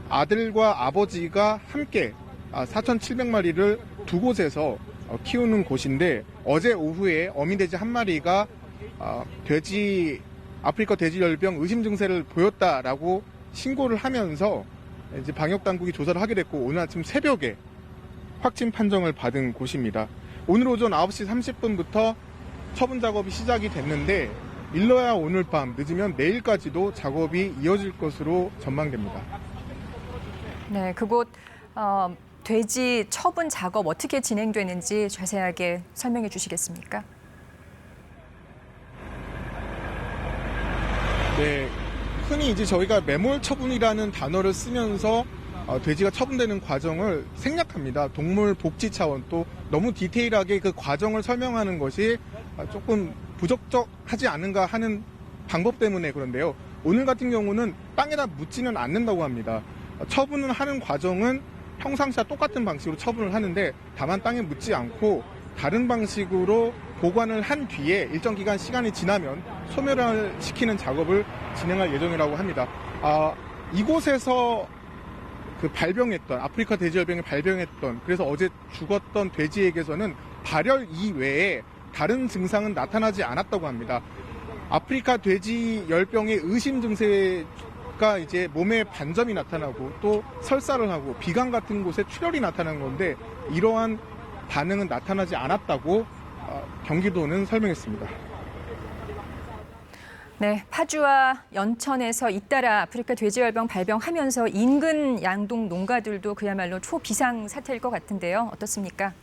아들과 아버지가 함께 4,700마리를 두 곳에서 키우는 곳인데 어제 오후에 어미돼지 한 마리가 아프리카 돼지열병 의심 증세를 보였다라고 신고를 하면서 이제 방역 당국이 조사를 하게 됐고 오늘 아침 새벽에 확진 판정을 받은 곳입니다. 오늘 오전 9시 30분부터 처분 작업이 시작이 됐는데 일러야 오늘 밤, 늦으면 내일까지도 작업이 이어질 것으로 전망됩니다. 네, 그곳 돼지 처분 작업 어떻게 진행되는지 자세하게 설명해 주시겠습니까? 네, 흔히 이제 저희가 매몰 처분이라는 단어를 쓰면서 돼지가 처분되는 과정을 생략합니다. 동물 복지 차원 또 너무 디테일하게 그 과정을 설명하는 것이 조금 부적절하지 않은가 하는 방법 때문에 그런데요. 오늘 같은 경우는 땅에다 묻지는 않는다고 합니다. 처분을 하는 과정은 평상시와 똑같은 방식으로 처분을 하는데 다만 땅에 묻지 않고 다른 방식으로 보관을 한 뒤에 일정 기간 시간이 지나면 소멸을 시키는 작업을 진행할 예정이라고 합니다. 이곳에서 그 발병했던 아프리카 돼지열병이 발병했던 그래서 어제 죽었던 돼지에게서는 발열 이외에 다른 증상은 나타나지 않았다고 합니다. 아프리카 돼지열병의 의심 증세가 이제 몸에 반점이 나타나고 또 설사를 하고 비강 같은 곳에 출혈이 나타난 건데 이러한 반응은 나타나지 않았다고 경기도는 설명했습니다. 네, 파주와 연천에서 잇따라 아프리카 돼지열병 발병하면서 인근 양동 농가들도 그야말로 초비상 사태일 것 같은데요. 어떻습니까?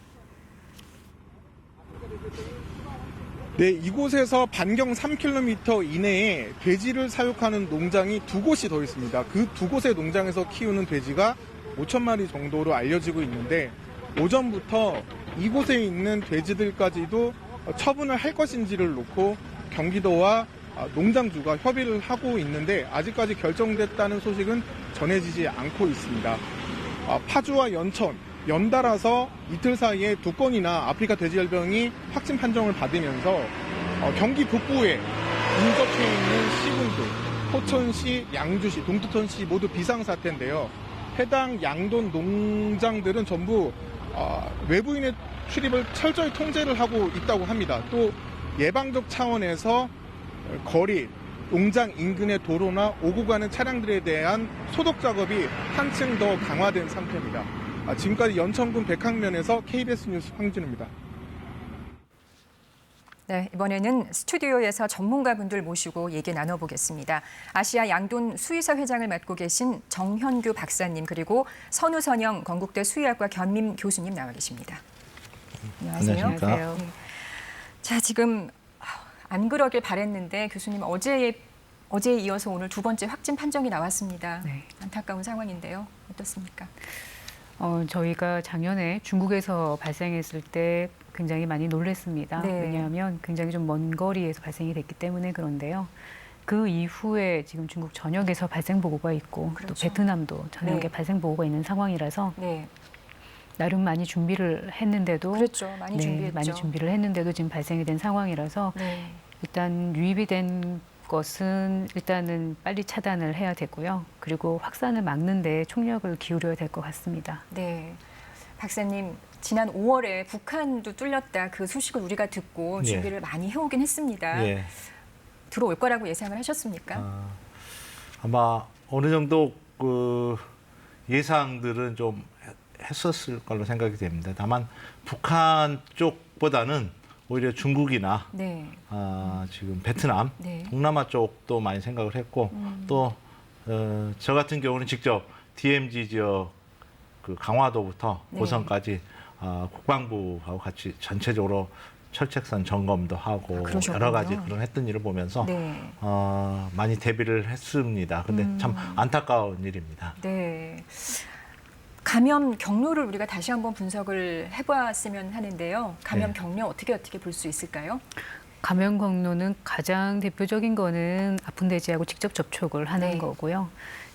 네, 이곳에서 반경 3km 이내에 돼지를 사육하는 농장이 2곳이 더 있습니다. 그 2곳의 농장에서 키우는 돼지가 5천 마리 정도로 알려지고 있는데 오전부터 이곳에 있는 돼지들까지도 처분을 할 것인지를 놓고 경기도와 농장주가 협의를 하고 있는데 아직까지 결정됐다는 소식은 전해지지 않고 있습니다. 파주와 연천, 연달아서 이틀 사이에 2건이나 아프리카 돼지열병이 확진 판정을 받으면서 경기 북부에 인접해 있는 시군들, 포천시, 양주시, 동두천시 모두 비상사태인데요. 해당 양돈 농장들은 전부 외부인의 출입을 철저히 통제를 하고 있다고 합니다. 또 예방적 차원에서 거리, 농장 인근의 도로나 오고 가는 차량들에 대한 소독 작업이 한층 더 강화된 상태입니다. 지금까지 연천군 백항면에서 KBS 뉴스 황준우입니다. 네, 이번에는 스튜디오에서 전문가분들 모시고 얘기 나눠보겠습니다. 아시아 양돈 수의사 회장을 맡고 계신 정현규 박사님 그리고 선우선영 건국대 수의학과 겸임 교수님 나와 계십니다. 안녕하세요. 안녕하십니까. 네. 자, 지금 안 그러길 바랬는데 교수님 어제에 이어서 오늘 2번째 확진 판정이 나왔습니다. 네. 안타까운 상황인데요. 어떻습니까? 저희가 작년에 중국에서 발생했을 때 굉장히 많이 놀랐습니다. 네. 왜냐하면 굉장히 좀 먼 거리에서 발생이 됐기 때문에 그런데요. 그 이후에 지금 중국 전역에서 발생 보고가 있고 그렇죠. 또 베트남도 전역에 네. 발생 보고가 있는 상황이라서 네. 나름 많이 준비를 했는데도 그렇죠. 많이 준비했죠. 많이 준비를 했는데도 지금 발생이 된 상황이라서 네. 일단 유입이 된 것은 일단은 빨리 차단을 해야 되고요. 그리고 확산을 막는 데 총력을 기울여야 될 것 같습니다. 네. 박사님, 지난 5월에 북한도 뚫렸다 그 소식을 우리가 듣고 예. 준비를 많이 해오긴 했습니다. 예. 들어올 거라고 예상을 하셨습니까? 아마 어느 정도 그 예상들은 좀 했었을 걸로 생각이 됩니다. 다만 북한 쪽보다는 오히려 중국이나 네. 지금 베트남, 네. 동남아 쪽도 많이 생각을 했고 또 저 같은 경우는 직접 DMZ 지역 그 강화도부터 네. 고성까지 국방부하고 같이 전체적으로 철책선 점검도 하고 그러셨군요. 여러 가지 그런 했던 일을 보면서 네. 많이 대비를 했습니다. 근데 참 안타까운 일입니다. 네. 감염 경로를 우리가 다시 한번 분석을 해봤으면 하는데요. 감염 네. 경로 어떻게 볼 수 있을까요? 감염 경로는 가장 대표적인 거는 아픈 돼지하고 직접 접촉을 하는 네. 거고요.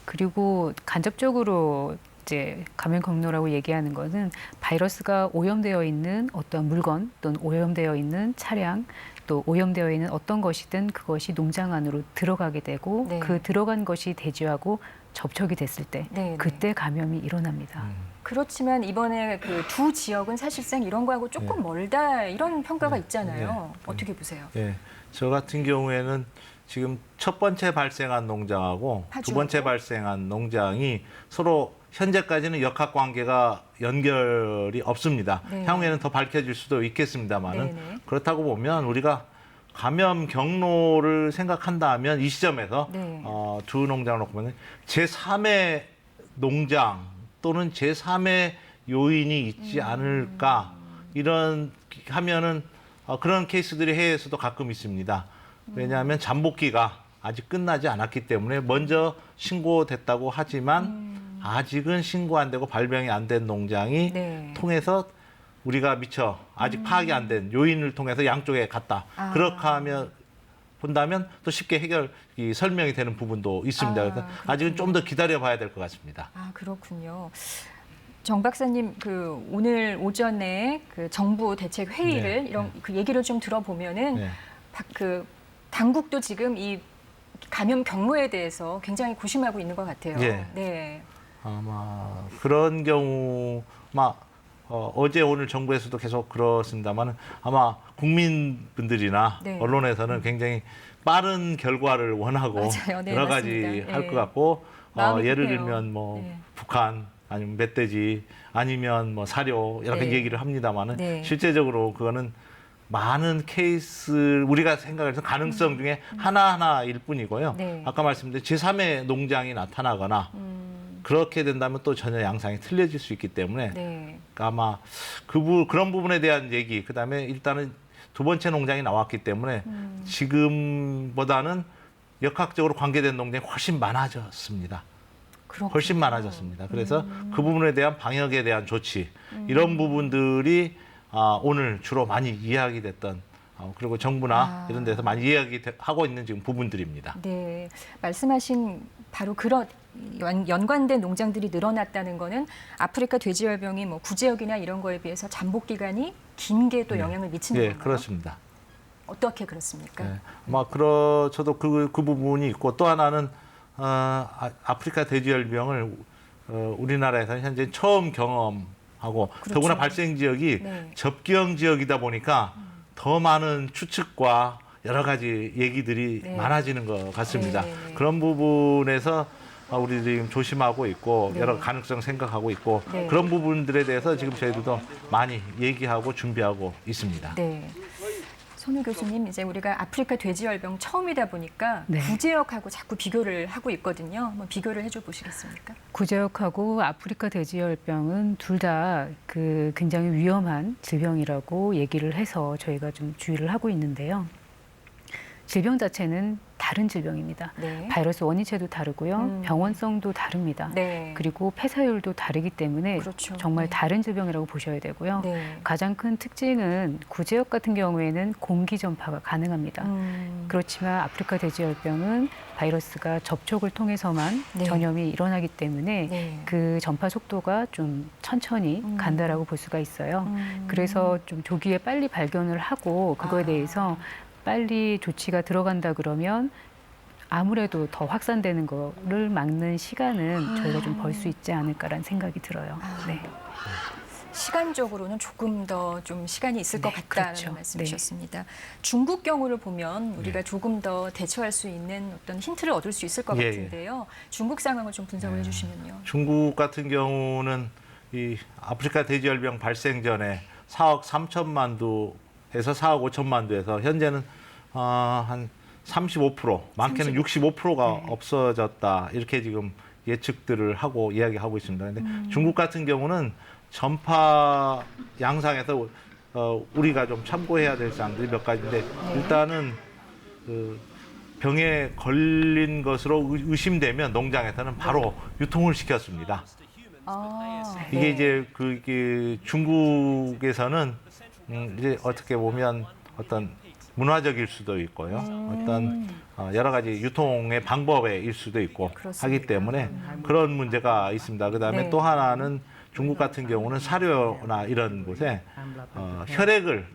그리고 간접적으로 이제 감염 경로라고 얘기하는 것은 바이러스가 오염되어 있는 어떤 물건 또는 오염되어 있는 차량 또 오염되어 있는 어떤 것이든 그것이 농장 안으로 들어가게 되고 네. 그 들어간 것이 돼지하고 접촉이 됐을 때 네, 그때 감염이 일어납니다. 그렇지만 이번에 그 두 지역은 사실상 이런 거하고 조금 멀다 이런 평가가 있잖아요. 어떻게 보세요? 예, 저 같은 경우에는 지금 첫 번째 발생한 농장하고 파주하고? 두 번째 발생한 농장이 서로 현재까지는 역학관계가 연결이 없습니다. 네. 향후에는 더 밝혀질 수도 있겠습니다만은 네네. 그렇다고 보면 우리가 감염 경로를 생각한다면 이 시점에서 네. 두 농장을 놓고 보면 제3의 농장 또는 제3의 요인이 있지 않을까 이런 하면은 그런 케이스들이 해외에서도 가끔 있습니다. 왜냐하면 잠복기가 아직 끝나지 않았기 때문에 먼저 신고됐다고 하지만 아직은 신고 안 되고 발병이 안 된 농장이 네. 통해서 우리가 미처 아직 파악이 안 된 요인을 통해서 양쪽에 갔다. 그렇게 하면 본다면 또 쉽게 설명이 되는 부분도 있습니다. 그래서 아직은 좀 더 기다려봐야 될 것 같습니다. 그렇군요. 정 박사님, 오늘 오전에 정부 대책 회의를 이런 얘기를 좀 들어보면은 당국도 지금 이 감염 경로에 대해서 굉장히 고심하고 있는 것 같아요. 네. 아마 그런 경우 어제 오늘 정부에서도 계속 그렇습니다만 아마 국민분들이나 언론에서는 굉장히 빠른 결과를 원하고 여러 가지 할 것 같고 예를 들면 북한 아니면 멧돼지 아니면 사료 여러 가지 얘기를 합니다만은 실제적으로 그거는 많은 케이스 우리가 생각해서 가능성 중에 하나하나일 뿐이고요. 아까 말씀드린 제3의 농장이 나타나거나 그렇게 된다면 또 전혀 양상이 틀려질 수 있기 때문에 아마 그런 부분에 대한 얘기 그다음에 일단은 두 번째 농장이 나왔기 때문에 지금보다는 역학적으로 관계된 농장이 훨씬 많아졌습니다. 훨씬 많아졌습니다. 그래서 그 부분에 대한 방역에 대한 조치 이런 부분들이 오늘 주로 많이 이야기됐던 그리고 정부나 이런 데서 많이 이야기하고 있는 지금 부분들입니다. 네, 말씀하신 바로 그런 연관된 농장들이 늘어났다는 거는 아프리카 돼지열병이 구제역이나 이런 거에 비해서 잠복 기간이 긴 게 또 영향을 미치는 건가요? 그렇습니다. 어떻게 그렇습니까? 저도 그 부분이 있고 또 하나는 아프리카 돼지열병을 우리나라에서는 현재 처음 경험하고 더구나 발생 지역이 접경 지역이다 보니까 더 많은 추측과 여러 가지 얘기들이 많아지는 것 같습니다. 그런 부분에서 우리들이 지금 조심하고 있고 여러 가능성 생각하고 있고 그런 부분들에 대해서 지금 저희들도 많이 얘기하고 준비하고 있습니다. 손우 교수님, 이제 우리가 아프리카 돼지열병 처음이다 보니까 구제역하고 자꾸 비교를 하고 있거든요. 한번 비교를 해줘 보시겠습니까? 구제역하고 아프리카 돼지열병은 둘 다 굉장히 위험한 질병이라고 얘기를 해서 저희가 좀 주의를 하고 있는데요. 질병 자체는 다른 질병입니다. 바이러스 원인체도 다르고요. 병원성도 다릅니다. 그리고 폐사율도 다르기 때문에 정말 다른 질병이라고 보셔야 되고요. 가장 큰 특징은 구제역 같은 경우에는 공기 전파가 가능합니다. 그렇지만 아프리카 돼지열병은 바이러스가 접촉을 통해서만 전염이 일어나기 때문에 그 전파 속도가 좀 천천히 간다라고 볼 수가 있어요. 그래서 좀 조기에 빨리 발견을 하고 그거에 대해서 빨리 조치가 들어간다 그러면 아무래도 더 확산되는 거를 막는 시간은 저희가 좀 벌 수 있지 않을까라는 생각이 들어요. 시간적으로는 조금 더 좀 시간이 있을 것 같다는 말씀이셨습니다. 중국 경우를 보면 우리가 조금 더 대처할 수 있는 어떤 힌트를 얻을 수 있을 것 같은데요. 중국 상황을 좀 분석을 해주시면요. 중국 같은 경우는 이 아프리카 돼지열병 발생 전에 4억 3천만 두에서 4억 5천만 두에서 현재는 한 35%, 많게는 65%가 없어졌다. 이렇게 지금 예측들을 하고 이야기하고 있습니다. 그런데 중국 같은 경우는 전파 양상에서 우리가 좀 참고해야 될 사항들이 몇 가지인데 일단은 병에 걸린 것으로 의심되면 농장에서는 바로 유통을 시켰습니다. 이게 이제 중국에서는 이제 어떻게 보면 어떤 문화적일 수도 있고요. 어떤 여러 가지 유통의 방법일 수도 있고 하기 때문에 그런 문제가 있습니다. 그다음에 또 하나는 중국 같은 경우는 사료나 이런 곳에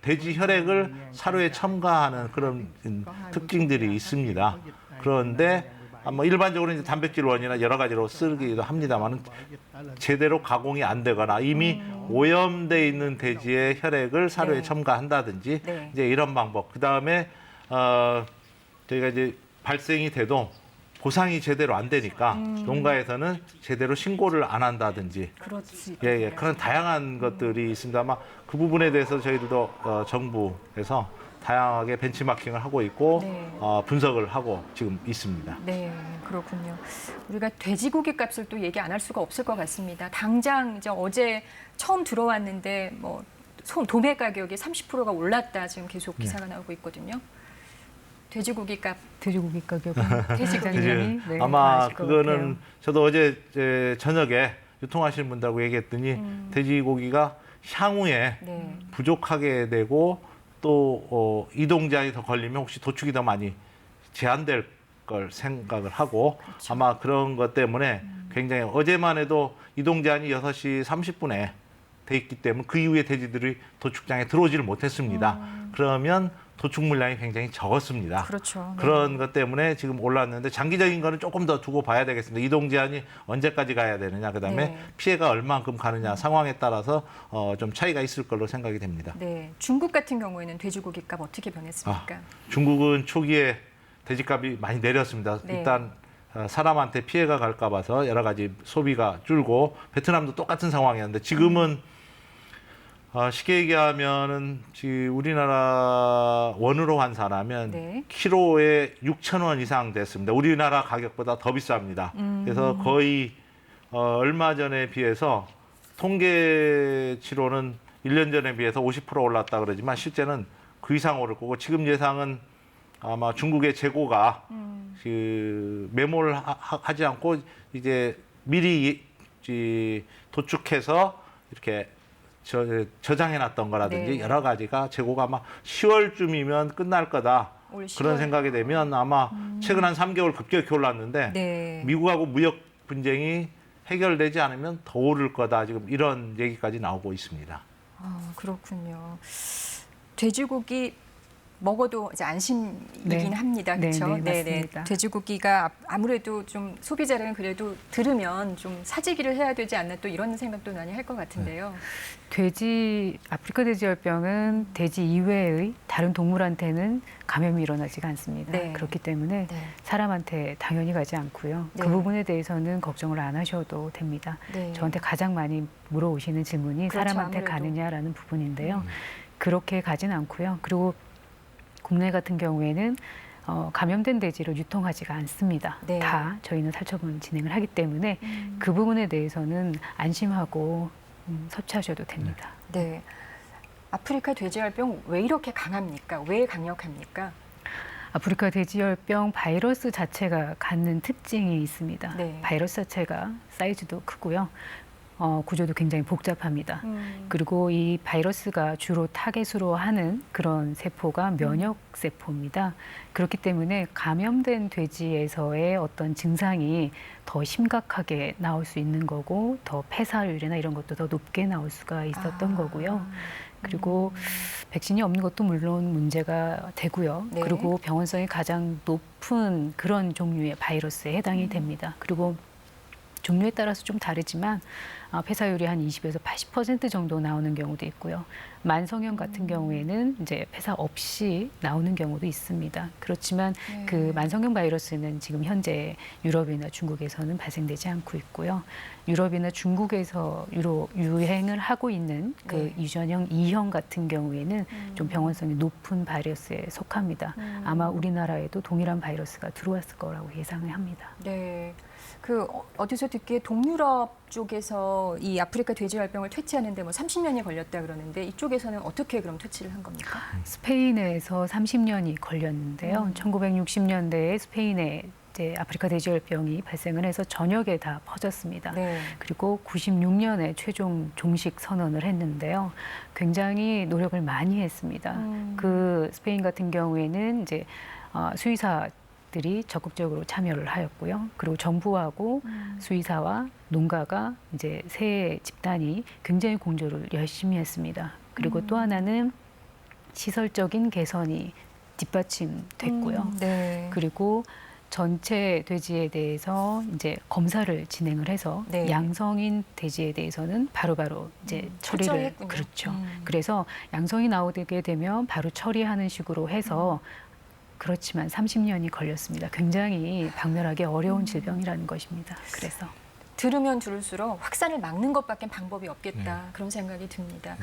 돼지 혈액을 사료에 첨가하는 그런 특징들이 있습니다. 그런데 일반적으로 이제 단백질원이나 여러 가지로 쓰기도 합니다만 제대로 가공이 안 되거나 이미 오염돼 있는 돼지의 혈액을 사료에 첨가한다든지 이제 이런 방법. 그 다음에 저희가 이제 발생이 돼도 보상이 제대로 안 되니까 농가에서는 제대로 신고를 안 한다든지 그런 다양한 것들이 있습니다. 아마 그 부분에 대해서 저희들도 정부에서 다양하게 벤치마킹을 하고 있고 분석을 하고 지금 있습니다. 네, 그렇군요. 우리가 돼지고기 값을 또 얘기 안 할 수가 없을 것 같습니다. 당장 이제 어제 처음 들어왔는데 도매 가격이 30%가 올랐다 지금 계속 기사가 나오고 있거든요. 돼지고기 가격은 돼지장님이 아마 그거는 저도 어제 저녁에 유통하시는 분들하고 얘기했더니 돼지고기가 향후에 부족하게 되고 또 이동제한이 더 걸리면 혹시 도축이 더 많이 제한될 걸 생각을 하고 아마 그런 것 때문에 굉장히 어제만 해도 이동제한이 6시 30분에 돼 있기 때문에 그 이후에 돼지들이 도축장에 들어오지를 못했습니다. 그러면 도축 물량이 굉장히 적었습니다. 그렇죠. 네. 그런 것 때문에 지금 올랐는데 장기적인 거는 조금 더 두고 봐야 되겠습니다. 이동 제한이 언제까지 가야 되느냐, 그다음에 피해가 얼만큼 가느냐 상황에 따라서 좀 차이가 있을 걸로 생각이 됩니다. 네, 중국 같은 경우에는 돼지고기 값 어떻게 변했습니까? 중국은 초기에 돼지값이 많이 내렸습니다. 네. 일단 사람한테 피해가 갈까 봐서 여러 가지 소비가 줄고 베트남도 똑같은 상황이었는데 지금은 쉽게 얘기하면은 우리나라 원으로 환산하면 키로에 6,000원 이상 됐습니다. 우리나라 가격보다 더 비쌉니다. 그래서 거의 얼마 전에 비해서 통계치로는 1년 전에 비해서 50% 올랐다 그러지만 실제는 그 이상 오를 거고 지금 예상은 아마 중국의 재고가 매몰 하지 않고 이제 미리 도축해서 이렇게 저장해놨던 거라든지 여러 가지가 재고가 아마 10월쯤이면 끝날 거다. 그런 생각이 되면 아마 최근 한 3개월 급격히 올랐는데 미국하고 무역 분쟁이 해결되지 않으면 더 오를 거다. 지금 이런 얘기까지 나오고 있습니다. 그렇군요. 돼지고기 먹어도 이제 안심이긴 합니다. 그렇죠? 맞습니다. 돼지고기가 아무래도 좀 소비자는 그래도 들으면 좀 사재기를 해야 되지 않나 또 이런 생각도 많이 할 것 같은데요. 아프리카 돼지열병은 돼지 이외의 다른 동물한테는 감염이 일어나지가 않습니다. 그렇기 때문에 사람한테 당연히 가지 않고요. 그 부분에 대해서는 걱정을 안 하셔도 됩니다. 저한테 가장 많이 물어오시는 질문이 사람한테 가느냐라는 부분인데요. 그렇게 가진 않고요. 그리고 국내 같은 경우에는 감염된 돼지를 유통하지가 않습니다. 다 저희는 살처분 진행을 하기 때문에 그 부분에 대해서는 안심하고 섭취하셔도 됩니다. 네. 아프리카 돼지열병 왜 이렇게 강합니까? 왜 강력합니까? 아프리카 돼지열병 바이러스 자체가 갖는 특징이 있습니다. 바이러스 자체가 사이즈도 크고요. 구조도 굉장히 복잡합니다. 그리고 이 바이러스가 주로 타겟으로 하는 그런 세포가 면역 세포입니다. 그렇기 때문에 감염된 돼지에서의 어떤 증상이 더 심각하게 나올 수 있는 거고 더 폐사율이나 이런 것도 더 높게 나올 수가 있었던 거고요. 그리고 백신이 없는 것도 물론 문제가 되고요. 그리고 병원성이 가장 높은 그런 종류의 바이러스에 해당이 됩니다. 그리고 종류에 따라서 좀 다르지만 폐사율이 한 20에서 80% 정도 나오는 경우도 있고요. 만성형 같은 경우에는 이제 폐사 없이 나오는 경우도 있습니다. 그렇지만 그 만성형 바이러스는 지금 현재 유럽이나 중국에서는 발생되지 않고 있고요. 유럽이나 중국에서 유행을 하고 있는 그 유전형 2형 같은 경우에는 좀 병원성이 높은 바이러스에 속합니다. 아마 우리나라에도 동일한 바이러스가 들어왔을 거라고 예상을 합니다. 네. 어디서 듣기에 동유럽 쪽에서 이 아프리카 돼지열병을 퇴치하는데 30년이 걸렸다 그러는데 이쪽에서는 어떻게 그럼 퇴치를 한 겁니까? 스페인에서 30년이 걸렸는데요. 1960년대에 스페인에 이제 아프리카 돼지열병이 발생을 해서 전역에 다 퍼졌습니다. 그리고 96년에 최종 종식 선언을 했는데요. 굉장히 노력을 많이 했습니다. 그 스페인 같은 경우에는 이제 수의사들이 적극적으로 참여를 하였고요. 그리고 정부하고 수의사와 농가가 이제 세 집단이 굉장히 공조를 열심히 했습니다. 그리고 또 하나는 시설적인 개선이 뒷받침됐고요. 그리고 전체 돼지에 대해서 이제 검사를 진행을 해서 양성인 돼지에 대해서는 바로바로 이제 처리를 그렇죠. 그래서 양성이 나오게 되면 바로 처리하는 식으로 해서 그렇지만 30년이 걸렸습니다. 굉장히 박멸하기 어려운 질병이라는 것입니다. 그래서 들으면 들을수록 확산을 막는 것밖에 방법이 없겠다. 그런 생각이 듭니다.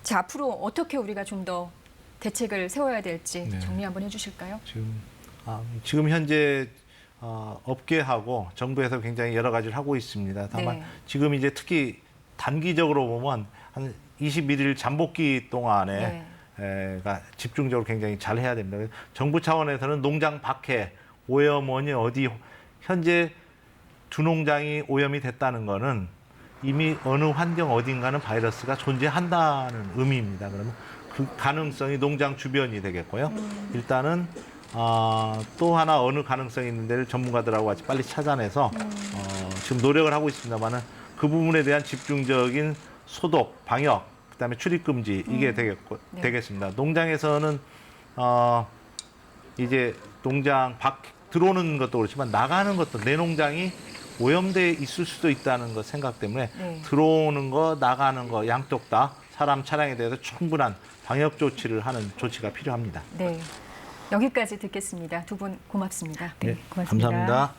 자, 앞으로 어떻게 우리가 좀 더 대책을 세워야 될지 정리 한번 해주실까요? 지금 현재 업계하고 정부에서 굉장히 여러 가지를 하고 있습니다. 다만 지금 이제 특히 단기적으로 보면 한 21일 잠복기 동안에 집중적으로 굉장히 잘 해야 됩니다. 정부 차원에서는 농장 밖에 오염원이 어디 현재 두 농장이 오염이 됐다는 거는 이미 어느 환경 어딘가는 바이러스가 존재한다는 의미입니다. 그러면 그 가능성이 농장 주변이 되겠고요. 일단은 또 하나 어느 가능성이 있는 데를 전문가들하고 같이 빨리 찾아내서 지금 노력을 하고 있습니다만은 그 부분에 대한 집중적인 소독, 방역, 그다음에 출입 금지 이게 되겠습니다. 농장에서는 이제 농장 밖 들어오는 것도 그렇지만 나가는 것도 내 농장이 오염돼 있을 수도 있다는 것 생각 때문에 들어오는 거, 나가는 거 양쪽 다 사람, 차량에 대해서 충분한 방역 조치를 하는 조치가 필요합니다. 네, 여기까지 듣겠습니다. 두 분 고맙습니다. 네, 고맙습니다. 감사합니다.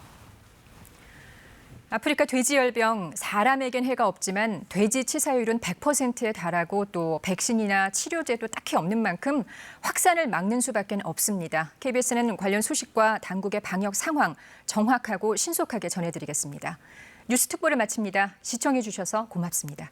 아프리카 돼지열병, 사람에겐 해가 없지만 돼지 치사율은 100%에 달하고 또 백신이나 치료제도 딱히 없는 만큼 확산을 막는 수밖에 없습니다. KBS는 관련 소식과 당국의 방역 상황 정확하고 신속하게 전해드리겠습니다. 뉴스 특보를 마칩니다. 시청해 주셔서 고맙습니다.